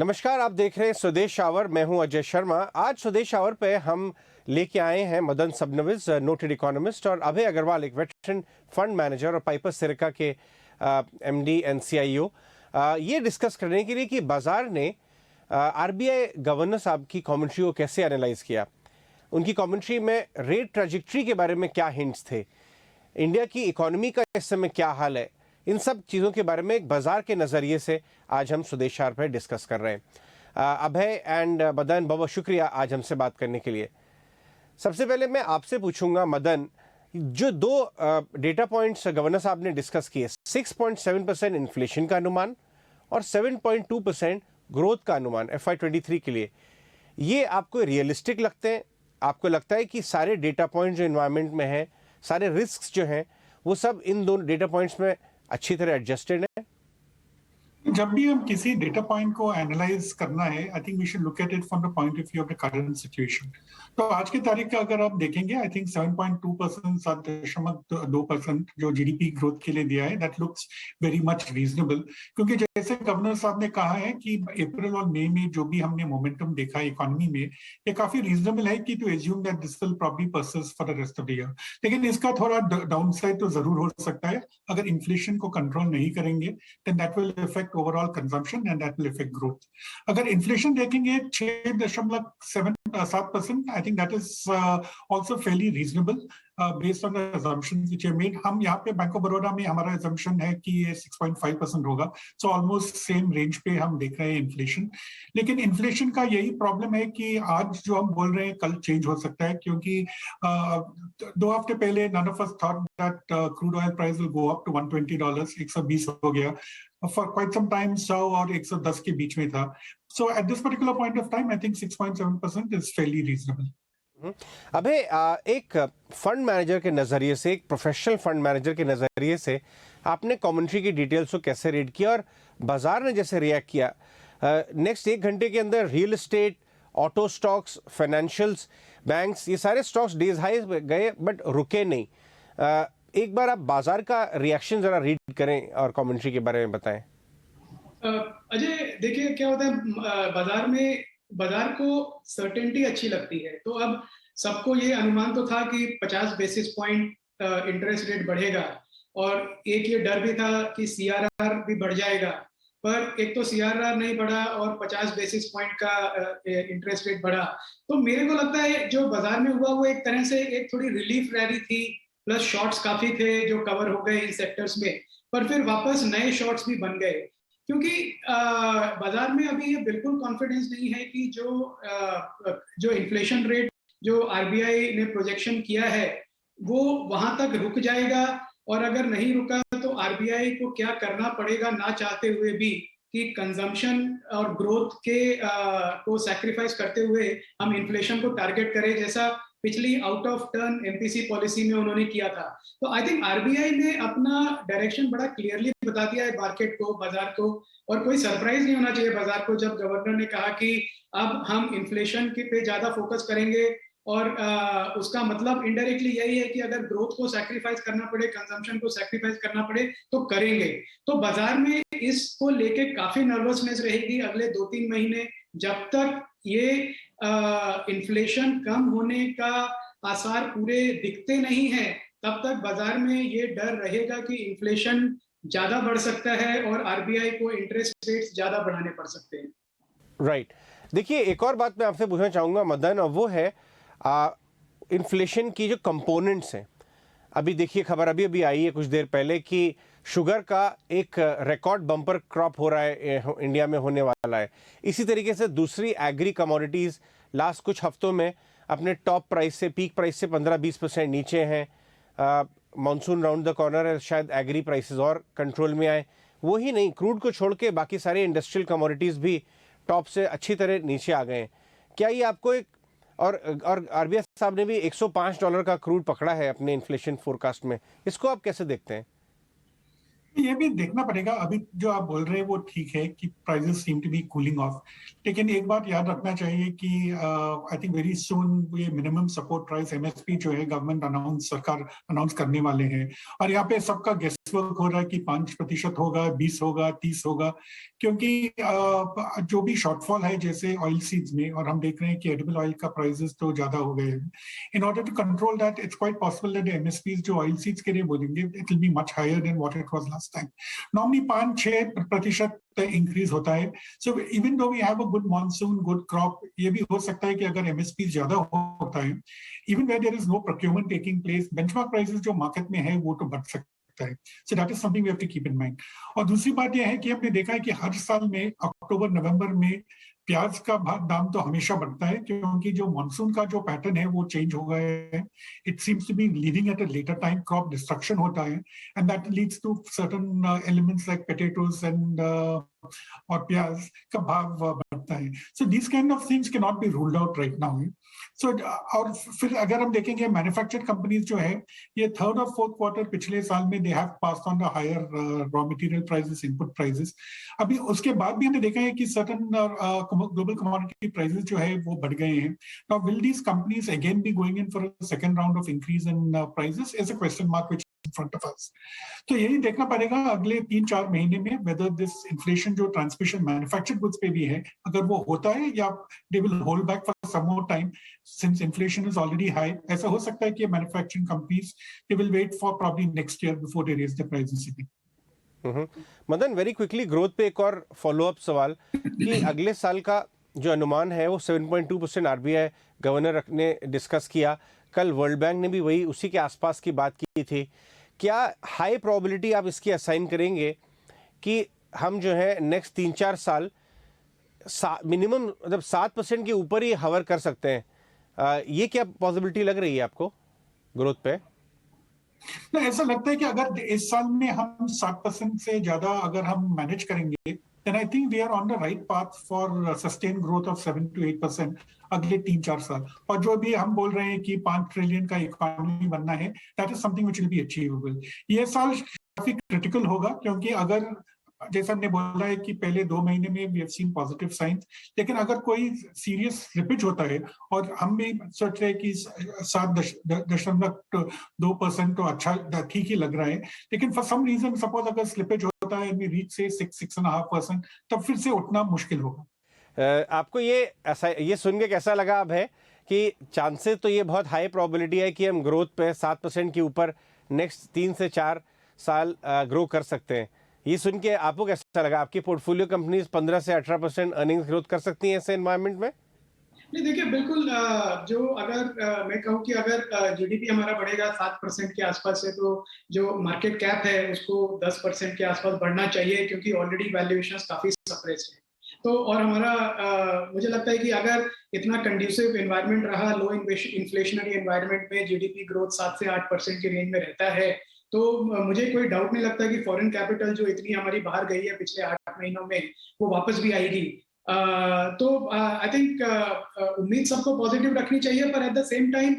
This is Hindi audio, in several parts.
नमस्कार, आप देख रहे हैं स्वदेश आवर। मैं हूं अजय शर्मा। आज स्वदेश आवर पे हम लेके आए हैं मदन सबनविज, नोटेड इकोनॉमिस्ट, और अभय अग्रवाल, एक वेटरन फंड मैनेजर और पाइपर सिरका के एमडी एंड सीईओ, ये डिस्कस करने के लिए कि बाजार ने आरबीआई गवर्नर साहब की कमेंट्री को कैसे एनालाइज किया। उनकी कमेंट्री में रेट ट्रैजेक्टरी के बारे में क्या हिंट्स थे, इंडिया की इकोनॉमी का इस समय क्या हाल है, इन सब चीज़ों के बारे में एक बाजार के नज़रिए से आज हम स्वदेश आवर पर डिस्कस कर रहे हैं। अभय एंड मदन, बहुत शुक्रिया आज हमसे बात करने के लिए। सबसे पहले मैं आपसे पूछूंगा मदन, जो दो डेटा पॉइंट्स गवर्नर साहब ने डिस्कस किए, 6.7% इन्फ्लेशन का अनुमान और 7.2% ग्रोथ का अनुमान FY23 के लिए, ये आपको रियलिस्टिक लगते हैं? आपको लगता है कि सारे डेटा पॉइंट्स जो इन्वायरमेंट में हैं, सारे रिस्क जो हैं, वो सब इन दोनों डेटा पॉइंट्स में अच्छी तरह एडजस्टेड है? जब भी हम किसी डेटा पॉइंट को एनालाइज करना है, I think we should look at it from the point of view of the current situation. तो आज की तारीख का अगर आप देखेंगे, आई थिंक 7.2%, 7.2% जो जीडीपी ग्रोथ के लिए दिया है, that looks very much reasonable. क्योंकि जैसे गवर्नर साहब ने कहा है कि अप्रैल और मई में जो भी हमने मोमेंटम देखा है इकोनॉमी में, ये काफी रीजनेबल है कि to assume that this will probably persist for the rest of the year. लेकिन इसका थोड़ा डाउन साइड तो जरूर हो सकता है। अगर इन्फ्लेशन को कंट्रोल नहीं करेंगे, then that will affect overall consumption and that will affect growth. अगर inflation देखेंगे 6.7%, I think that is also fairly reasonable based on the assumptions which are made. हम यहाँ पे बैंक ऑफ बड़ौदा में हमारा assumption है कि ये 6.5% होगा, so almost same range पे हम देख रहे हैं inflation। लेकिन inflation का यही problem है कि आज जो हम बोल रहे हैं कल change हो सकता है, क्योंकि 2 हफ्ते पहले none of us thought that crude oil price will go up to $120, 120 हो गया। For quite some time 100 और 110 के बीच में था। So at this particular point of time, I think 6.7% is fairly reasonable. अबे एक फंड मैनेजर के नज़रिए से, एक प्रोफेशनल फंड मैनेजर के नज़रिए से, आपने कमेंट्री की डिटेल्स को कैसे रीड किया और बाजार ने जैसे रिएक्ट किया? नेक्स्ट 1 घंटे के अंदर real estate, auto stocks, financials, banks, ये सारे स्टॉक्स डेज हाई गए बट रुके नहीं। एक बार आप बाजार का रिएक्शन जरा रीड करें और कमेंट्री के बारे में बताएं। अजय, देखिए क्या होता है, बाजार को सर्टेनिटी अच्छी लगती है। तो अब सबको ये अनुमान तो था कि 50 बेसिस पॉइंट इंटरेस्ट रेट बढ़ेगा, और एक ये डर भी था कि सीआरआर भी बढ़ जाएगा। पर एक तो सीआरआर नहीं बढ़ा और 50 बेसिस पॉइंट का इंटरेस्ट रेट बढ़ा। तो मेरे को लगता है जो बाजार में हुआ वो एक तरह से एक थोड़ी रिलीफ रैली थी, प्लस शॉर्ट्स काफी थे जो कवर हो गए इन सेक्टर्स में, पर फिर वापस नए शॉर्ट्स भी बन गए। क्योंकि बाजार में अभी ये बिल्कुल कॉन्फिडेंस नहीं है कि जो इन्फ्लेशन रेट जो आरबीआई ने प्रोजेक्शन किया है वो वहां तक रुक जाएगा, और अगर नहीं रुका तो आरबीआई को क्या करना पड़ेगा ना चाहते हुए भी, कि कंजम्पशन और ग्रोथ के को सैक्रिफाइस करते हुए हम इन्फ्लेशन को टारगेट करें, जैसा पिछली out of turn MPC policy में उन्होंने किया था। तो आई थिंक आरबीआई ने अपना डायरेक्शन बड़ा क्लियरली बता दिया है मार्केट को, बाजार को, और कोई सरप्राइज नहीं होना चाहिए बाजार को जब गवर्नर ने कहा कि अब हम इन्फ्लेशन के पे ज्यादा फोकस करेंगे, और उसका मतलब इनडायरेक्टली यही है कि अगर ग्रोथ को सैक्रिफाइस करना पड़े, कंजम्पशन को सैक्रिफाइस करना पड़े तो करेंगे। तो बाजार में इसको लेके काफी नर्वसनेस रहेगी अगले 2-3 महीने, जब तक ये इन्फ्लेशन कम होने का आसार पूरे दिखते नहीं है, तब तक बाजार में ये डर रहेगा कि इन्फ्लेशन ज्यादा बढ़ सकता है और आरबीआई को इंटरेस्ट रेट्स ज्यादा बढ़ाने पड़ सकते हैं। राइट। देखिए, एक और बात मैं आपसे पूछना चाहूंगा मदन, और वो है इन्फ्लेशन की जो कंपोनेंट्स हैं। अभी देखिए, खबर अभी अभी आई है कुछ देर पहले कि शुगर का एक रिकॉर्ड बम्पर क्रॉप हो रहा है, इंडिया में होने वाला है। इसी तरीके से दूसरी एग्री कमोडिटीज़ लास्ट कुछ हफ्तों में अपने टॉप प्राइस से, पीक प्राइस से 15-20% नीचे हैं। मॉनसून राउंड द कॉर्नर है, शायद एग्री प्राइसेस और कंट्रोल में आए। वो ही नहीं, क्रूड को छोड़ के बाकी सारे इंडस्ट्रियल कमोडिटीज़ भी टॉप से अच्छी तरह नीचे आ गए हैं। क्या ये आपको एक और आरबीआई साहब ने भी $105 का क्रूड पकड़ा है अपने इन्फ्लेशन फोरकास्ट में, इसको आप कैसे देखते हैं? ये भी देखना पड़ेगा। अभी जो आप बोल रहे हैं वो ठीक है कि prices seem to be cooling off, लेकिन एक बात याद रखना चाहिए कि आई थिंक वेरी सून ये मिनिमम सपोर्ट प्राइस एमएसपी जो है गवर्नमेंट सरकार अनाउंस करने वाले हैं, और यहाँ पे सबका गेस वर्क हो रहा है कि 5% होगा, 20 होगा, 30 होगा, क्योंकि जो भी शॉर्टफॉल है जैसे ऑयल सीड्स में, और हम देख रहे हैं कि एडिबल ऑयल का प्राइसेस तो ज्यादा हो गए हैं। In order to control that, it's quite possible that MSPs जो ऑयल सीड्स के लिए बोलेंगे, it will be much higher than what it was last time. Normally 5-6% increase होता है। So even though we have a good monsoon, good crop, ये भी हो सकता है कि अगर एमएसपी ज्यादा होता है, even where there is no procurement taking place, benchmark prices जो मार्केट में है वो तो बढ़ सकता है। So that is something we have to keep in mind. और दूसरी बात यह है कि हमने देखा है कि हर साल में अक्टूबर नवंबर में प्याज का दाम तो हमेशा बढ़ता है, क्योंकि जो मानसून का जो पैटर्न है वो चेंज हो गया है। It seems to be leading at a later time, crop destruction होता है, and that leads to certain elements like potatoes and और प्याज का भाव बढ़ता है। So this kind of things can not be ruled out right now. So और फिर अगर हम देखेंगे मैन्युफैक्चर्ड कंपनीज जो है, ये थर्ड और फोर्थ क्वार्टर पिछले साल में they have passed on the higher raw material prices, input prices. अभी उसके बाद भी हमने देखा है कि सर्टेन ग्लोबल कमोडिटी प्राइसेस जो है वो बढ़ गए हैं। Now will these companies again be going in for a second round of increase in prices, is a question mark which in front of us. तो यही देखना पड़ेगा अगले 3-4 महीने में वेदर दिस इन्फ्लेशन जो ट्रांसमिशन मैन्युफैक्चर्ड गुड्स पे भी है, अगर वो होता है या they will hold back for some more time since inflation is already high. ऐसा हो सकता है कि manufacturing companies they will wait for probably next year before they raise the prices again. Madan, very quickly growth पे एक और फॉलोअप सवाल कि अगले साल का जो अनुमान है वो 7.2% आरबीआई गवर्नर ने डिस्कस किया। कल वर्ल्ड बैंक ने भी वही उसी के आसपास की बात की थी। क्या हाई प्रोबेबिलिटी आप इसकी असाइन करेंगे कि हम जो है नेक्स्ट 3-4 साल मिनिमम मतलब 7% के ऊपर ही हवर कर सकते हैं? ये क्या पॉसिबिलिटी लग रही है आपको ग्रोथ पे? ना, ऐसा लगता है कि अगर इस साल में हम 7% से ज्यादा अगर हम मैनेज करेंगे, then I think we are on the right path for sustained growth of 7 to 8% अगले 3-4 साल। और जो भी हम बोल रहे हैं कि 5 ट्रिलियन का इकोनॉमी बनना है, that is something which will be achievable। ये साल काफी क्रिटिकल होगा, क्योंकि अगर जैसा हमने बोला है कि पहले 2 महीने में we have seen positive signs, लेकिन अगर कोई सीरियस स्लिपेज होता है, और हम भी सोच रहे हैं कि 7.2% तो अच्छा ठीक ही लग रहा है, लेकिन फॉर सम रीजन सपोज अगर स्लिपेज होता है we reach say 6.5%, तब फिर से उठना मुश्किल होगा। आपको ये सुन के कैसा लगा अब है कि चांसेस तो ये बहुत हाई प्रोबेबिलिटी है कि हम ग्रोथ पे 7% के ऊपर नेक्स्ट 3 से 4 साल ग्रो कर सकते हैं? ये सुन के आपको कैसा लगा? आपकी पोर्टफोलियो कंपनीज 15 से 18% अर्निंग्स ग्रोथ कर सकती हैं ऐसे एनवायरनमेंट में? नहीं, देखिए बिल्कुल, जो अगर मैं कहूँ कि अगर जीडीपी हमारा बढ़ेगा 7% के आसपास से, तो जो मार्केट कैप है उसको 10% के आसपास बढ़ना चाहिए, क्योंकि ऑलरेडी वैल्यूएशंस काफी सप्रेस्ड है। तो और हमारा मुझे लगता है कि अगर इतना कंड्यूसिव एनवायरनमेंट रहा, लो इन्फ्लेशनरी एनवायरनमेंट में जीडीपी ग्रोथ 7 से 8% के रेंज में रहता है, तो मुझे कोई डाउट नहीं लगता कि फॉरेन कैपिटल जो इतनी हमारी बाहर गई है पिछले 8 महीनों में, वो वापस भी आएगी। तो आई थिंक उम्मीद सबको पॉजिटिव रखनी चाहिए, पर एट द सेम टाइम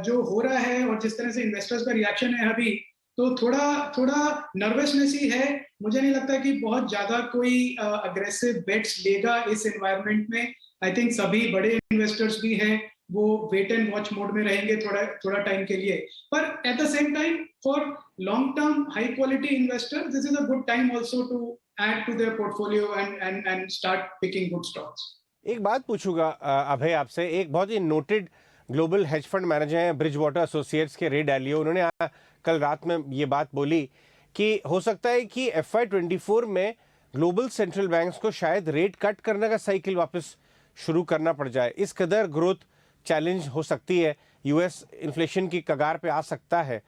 जो हो रहा है और जिस तरह से इन्वेस्टर्स का रिएक्शन है अभी, तो थोड़ा नर्वसनेस ही है। मुझे नहीं लगता कि बहुत ज्यादा कोई अग्रेसिव बेट्स लेगा इस एनवायरनमेंट में। आई थिंक सभी बड़े इन्वेस्टर्स भी हैं, वो वेट एंड वॉच मोड में रहेंगे थोड़ा टाइम के लिए। पर at the same time for long term high quality investor, this is a good time also to add to their portfolio and start picking good stocks। एक बात पूछूंगा अभय आपसे। एक बहुत he noted global hedge fund manager हैं ब्रिज वाटर एसोसिएट्स के, रे डालियो, उन्होंने कल रात में ये बात बोली कि हो सकता है कि FY24 में ग्लोबल सेंट्रल बैंक्स को शायद रेट कट करने का साइकिल वापस शुरू करना पड़ जाए। इस कदर ग्रोथ चैलेंज हो सकती है, यूएस इन्फ्लेशन की कगार पे आ सकता है।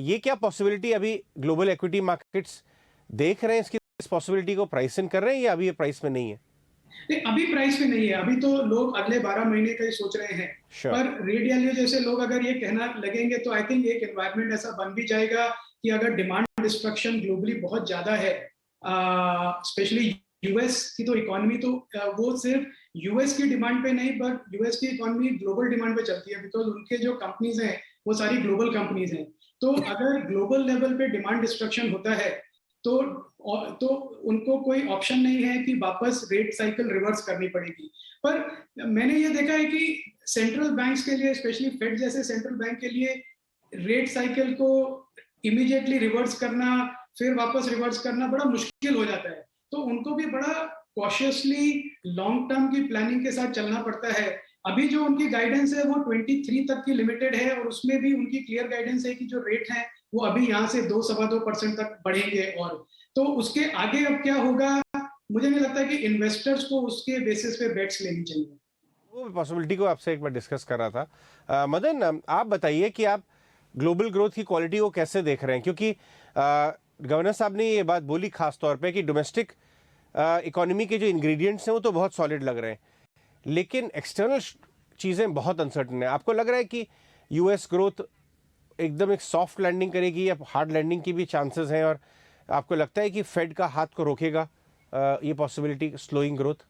ये क्या पॉसिबिलिटी अभी ग्लोबल इक्विटी मार्केट्स देख रहे हैं? इस पॉसिबिलिटी को प्राइस इन कर रहे हैं या अभी ये प्राइस में नहीं है? नहीं, अभी प्राइस में नहीं है। अभी तो लोग अगले 12 महीने का ही सोच रहे हैं। पर रे डालियो जैसे लोग अगर ये कहना लगेंगे, तो आई थिंक एक एनवायरनमेंट ऐसा बन भी जाएगा कि अगर डिमांड डिस्ट्रक्शन ग्लोबली बहुत ज्यादा है, स्पेशली यूएस की तो इकोनॉमी, तो वो सिर्फ यूएस की डिमांड पे नहीं, बट यूएस की इकोनॉमी ग्लोबल डिमांड पे चलती है, बिकॉज उनके जो कंपनीज हैं वो सारी ग्लोबल कंपनीज हैं। तो अगर ग्लोबल लेवल पे डिमांड डिस्ट्रक्शन होता है, तो उनको कोई ऑप्शन नहीं है कि वापस रेट साइकिल रिवर्स करनी पड़ेगी। पर मैंने ये देखा है कि सेंट्रल बैंक्स के लिए, स्पेशली फेड जैसे सेंट्रल बैंक के लिए, रेट साइकिल को इमीडिएटली रिवर्स करना, फिर वापस रिवर्स करना बड़ा मुश्किल हो जाता है। तो उनको भी बड़ा कॉशियसली लॉन्ग टर्म की प्लानिंग के साथ चलना पड़ता है। अभी जो उनकी गाइडेंस है वो 23 तक की लिमिटेड है, और उसमें भी उनकी क्लियर गाइडेंस है कि जो रेट है वो अभी यहाँ से 2-2.25% तक बढ़ेंगे। और तो उसके आगे अब क्या होगा, मुझे नहीं लगता कि इन्वेस्टर्स को उसके बेसिस पे बेट्स लेनी चाहिए। वो पॉसिबिलिटी को आपसे एक बार डिस्कस कर रहा था। मदन, आप बताइए कि आप ग्लोबल ग्रोथ की क्वालिटी को कैसे देख रहे हैं, क्योंकि गवर्नर साहब ने ये बात बोली खास तौर पे कि डोमेस्टिक इकोनॉमी के जो इंग्रेडिएंट्स हैं वो तो बहुत सॉलिड लग रहे हैं, लेकिन एक्सटर्नल चीज़ें बहुत अनसर्टन है। आपको लग रहा है कि यूएस ग्रोथ एकदम एक सॉफ्ट लैंडिंग करेगी या हार्ड लैंडिंग की भी चांसेस हैं, और आपको लगता है कि फेड का हाथ को रोकेगा ये पॉसिबिलिटी स्लोइंग ग्रोथ?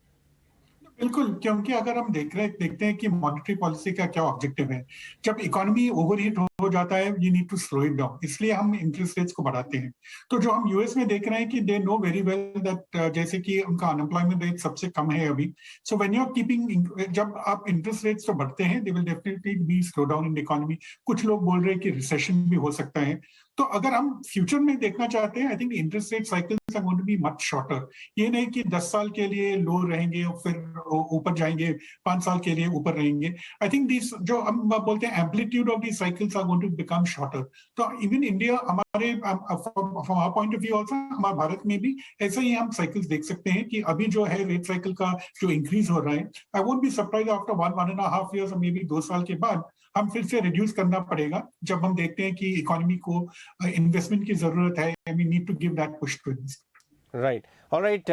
बिल्कुल, क्योंकि अगर हम देखते हैं कि मॉनेटरी पॉलिसी का क्या ऑब्जेक्टिव है। जब इकोनॉमी ओवरहीट हो जाता है, you need to slow it down, इसलिए हम इंटरेस्ट रेट्स को बढ़ाते हैं। तो जो हम यूएस में देख रहे हैं कि they know very well that जैसे कि उनका अनएम्प्लॉयमेंट रेट सबसे कम है अभी। So when you are keeping, जब आप इंटरेस्ट रेट्स तो बढ़ते हैं, they will definitely be slow down in economy. कुछ लोग बोल रहे हैं कि रिसेशन भी हो सकता है। तो अगर हम फ्यूचर में देखना चाहते हैं, I think interest rate cycles are going to be much shorter. ये नहीं कि 10 साल के लिए लो रहेंगे और फिर ऊपर जाएंगे, 5 साल के लिए ऊपर रहेंगे। आई थिंक दिस जो हम बोलते हैं amplitude of the cycles are going to become shorter. तो इवन इंडिया, हमारे from our point of view also, हमारे भारत में भी ऐसे ही हम साइकिल्स देख सकते हैं कि अभी जो है रेट साइकिल का जो इंक्रीज हो रहा है, I won't be surprise after 1.5 years और मे बी 2 साल के बाद हम फिर से रिड्यूस करना पड़ेगा, जब हम देखते हैं कि इकोनॉमी को इन्वेस्टमेंट की जरूरत है, and we need to give that push to investment. Right, alright.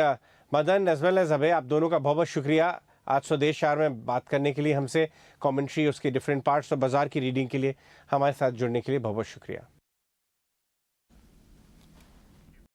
Madan as well as Abhay, आप दोनों का बहुत बहुत शुक्रिया आज स्वदेश आवर में बात करने के लिए, हमसे कमेंट्री, उसके डिफरेंट पार्ट्स और बाजार की रीडिंग के लिए हमारे साथ जुड़ने के लिए बहुत बहुत शुक्रिया।